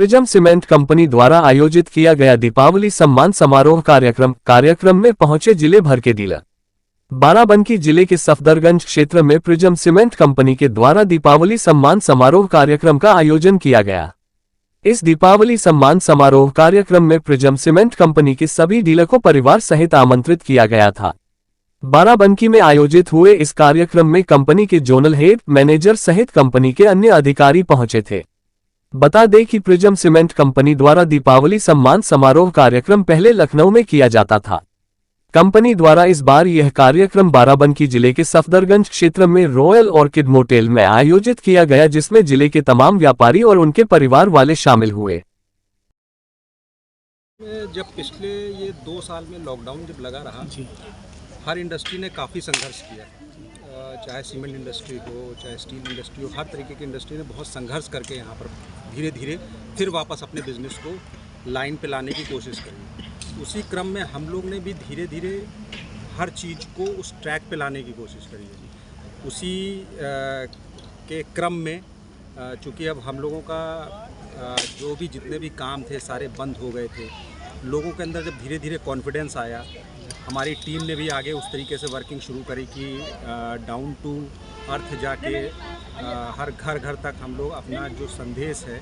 Prism cement company द्वारा आयोजित किया गया दीपावली सम्मान समारोह कार्यक्रम में पहुंचे जिले भर के डीलर। बाराबंकी जिले के सफदरगंज क्षेत्र में प्रिज्म सीमेंट कंपनी के द्वारा दीपावली सम्मान समारोह कार्यक्रम का आयोजन किया गया। इस दीपावली सम्मान समारोह कार्यक्रम में प्रिज्म सीमेंट कंपनी के सभी डीलर को परिवार सहित आमंत्रित किया गया था। बाराबंकी में आयोजित हुए इस कार्यक्रम में कंपनी के जोनल हेड, मैनेजर सहित कंपनी के अन्य अधिकारी पहुंचे थे। बता दें कि प्रिज्म सीमेंट कंपनी द्वारा दीपावली सम्मान समारोह कार्यक्रम पहले लखनऊ में किया जाता था। कंपनी द्वारा इस बार यह कार्यक्रम बाराबंकी जिले के सफदरगंज क्षेत्र में रॉयल ऑर्किड मोटेल में आयोजित किया गया, जिसमें जिले के तमाम व्यापारी और उनके परिवार वाले शामिल हुए। जब पिछले ये 2 साल में लॉकडाउन जब लगा रहा, हर इंडस्ट्री ने काफ़ी संघर्ष किया, चाहे सीमेंट इंडस्ट्री हो, चाहे स्टील इंडस्ट्री हो, हर तरीके की इंडस्ट्री ने बहुत संघर्ष करके यहाँ पर धीरे धीरे फिर वापस अपने बिजनेस को लाइन पे लाने की कोशिश करी। उसी क्रम में हम लोग ने भी धीरे धीरे हर चीज़ को उस ट्रैक पे लाने की कोशिश करी है। उसी के क्रम में चूँकि अब हम लोगों का जो भी जितने भी काम थे सारे बंद हो गए थे, लोगों के अंदर जब धीरे धीरे कॉन्फिडेंस आया, हमारी टीम ने भी आगे उस तरीके से वर्किंग शुरू करी कि डाउन टू अर्थ जाके हर घर तक हम लोग अपना जो संदेश है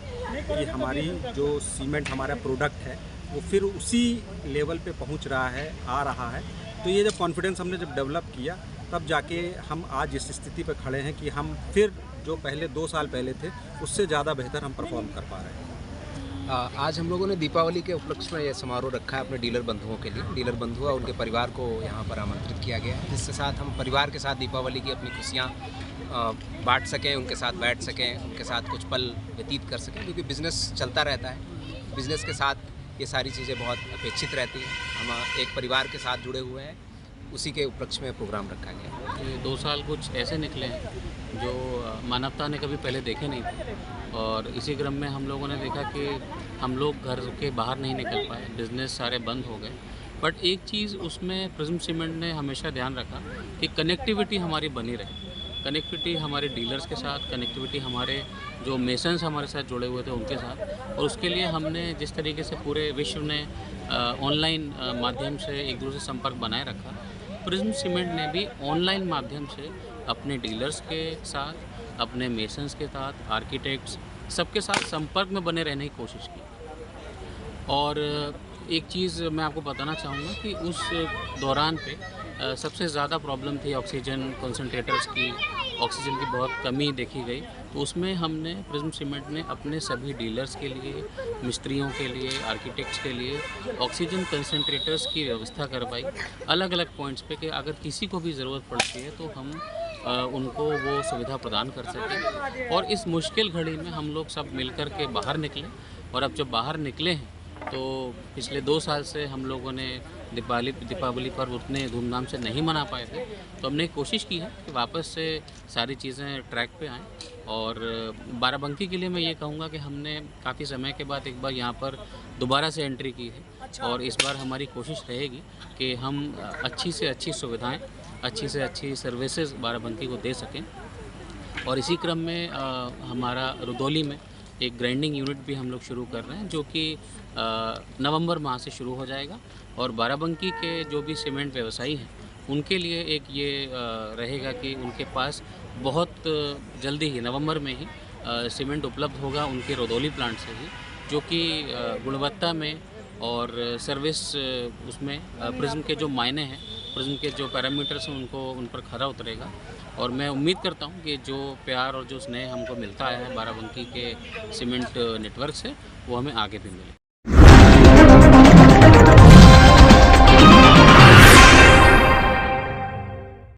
कि हमारी जो सीमेंट हमारा प्रोडक्ट है वो फिर उसी लेवल पे पहुंच रहा है, आ रहा है। तो ये जब कॉन्फिडेंस हमने जब डेवलप किया, तब जाके हम आज इस स्थिति पे खड़े हैं कि हम फिर जो पहले 2 साल पहले थे उससे ज़्यादा बेहतर हम परफॉर्म कर पा रहे हैं। आज हम लोगों ने दीपावली के उपलक्ष्य में यह समारोह रखा है अपने डीलर बंधुओं के लिए। डीलर बंधु और उनके परिवार को यहाँ पर आमंत्रित किया गया है, जिसके साथ हम परिवार के साथ दीपावली की अपनी खुशियाँ बांट सकें, उनके साथ बैठ सकें, उनके साथ कुछ पल व्यतीत कर सकें, क्योंकि बिज़नेस चलता रहता है। बिज़नेस के साथ ये सारी चीज़ें बहुत अपेक्षित रहती हैं। हम एक परिवार के साथ जुड़े हुए हैं, उसी के उपलक्ष्य में प्रोग्राम रखा गया। ये 2 साल कुछ ऐसे निकले हैं जो मानवता ने कभी पहले देखे नहीं थे, और इसी क्रम में हम लोगों ने देखा कि हम लोग घर के बाहर नहीं निकल पाए, बिज़नेस सारे बंद हो गए। बट एक चीज़ उसमें प्रिज्म सीमेंट ने हमेशा ध्यान रखा कि कनेक्टिविटी हमारी बनी रहे, कनेक्टिविटी हमारे डीलर्स के साथ, कनेक्टिविटी हमारे जो मेसन्स हमारे साथ जुड़े हुए थे उनके साथ। और उसके लिए हमने जिस तरीके से पूरे विश्व ने ऑनलाइन माध्यम से एक दूसरे से संपर्क बनाए रखा, प्रिज्म सीमेंट ने भी ऑनलाइन माध्यम से अपने डीलर्स के साथ, अपने मेसन्स के साथ, आर्किटेक्ट्स सबके साथ संपर्क में बने रहने की कोशिश की। और एक चीज़ मैं आपको बताना चाहूँगा कि उस दौरान पे सबसे ज़्यादा प्रॉब्लम थी ऑक्सीजन कंसंट्रेटर्स की, ऑक्सीजन की बहुत कमी देखी गई। तो उसमें हमने प्रिज्म सीमेंट ने अपने सभी डीलर्स के लिए, मिस्त्रियों के लिए, आर्किटेक्ट्स के लिए ऑक्सीजन कंसंट्रेटर्स की व्यवस्था करवाई अलग अलग पॉइंट्स पे, कि अगर किसी को भी ज़रूरत पड़ती है तो हम उनको वो सुविधा प्रदान कर सकें। और इस मुश्किल घड़ी में हम लोग सब मिलकर के बाहर निकले, और अब जब बाहर निकले हैं तो पिछले 2 साल से हम लोगों ने दीपावली पर्व उतने धूमधाम से नहीं मना पाए थे, तो हमने कोशिश की है कि वापस से सारी चीज़ें ट्रैक पे आएँ। और बाराबंकी के लिए मैं ये कहूँगा कि हमने काफ़ी समय के बाद एक बार यहाँ पर दोबारा से एंट्री की है, और इस बार हमारी कोशिश रहेगी कि हम अच्छी से अच्छी सुविधाएँ, अच्छी से अच्छी सर्विसेज बाराबंकी को दे सकें। और इसी क्रम में हमारा रुदौली में एक ग्राइंडिंग यूनिट भी हम लोग शुरू कर रहे हैं, जो कि नवंबर माह से शुरू हो जाएगा। और बाराबंकी के जो भी सीमेंट व्यवसायी हैं उनके लिए एक ये रहेगा कि उनके पास बहुत जल्दी ही नवंबर में ही सीमेंट उपलब्ध होगा उनके रुदौली प्लांट से ही, जो कि गुणवत्ता में और सर्विस उसमें प्रिज्म के जो मायने हैं, प्रिज्म के जो पैरामीटर्स हैं उनको उन पर खरा उतरेगा। और मैं उम्मीद करता हूं कि जो प्यार और जो स्नेह हमको मिलता है बाराबंकी के सीमेंट नेटवर्क से, वो हमें आगे भी मिले।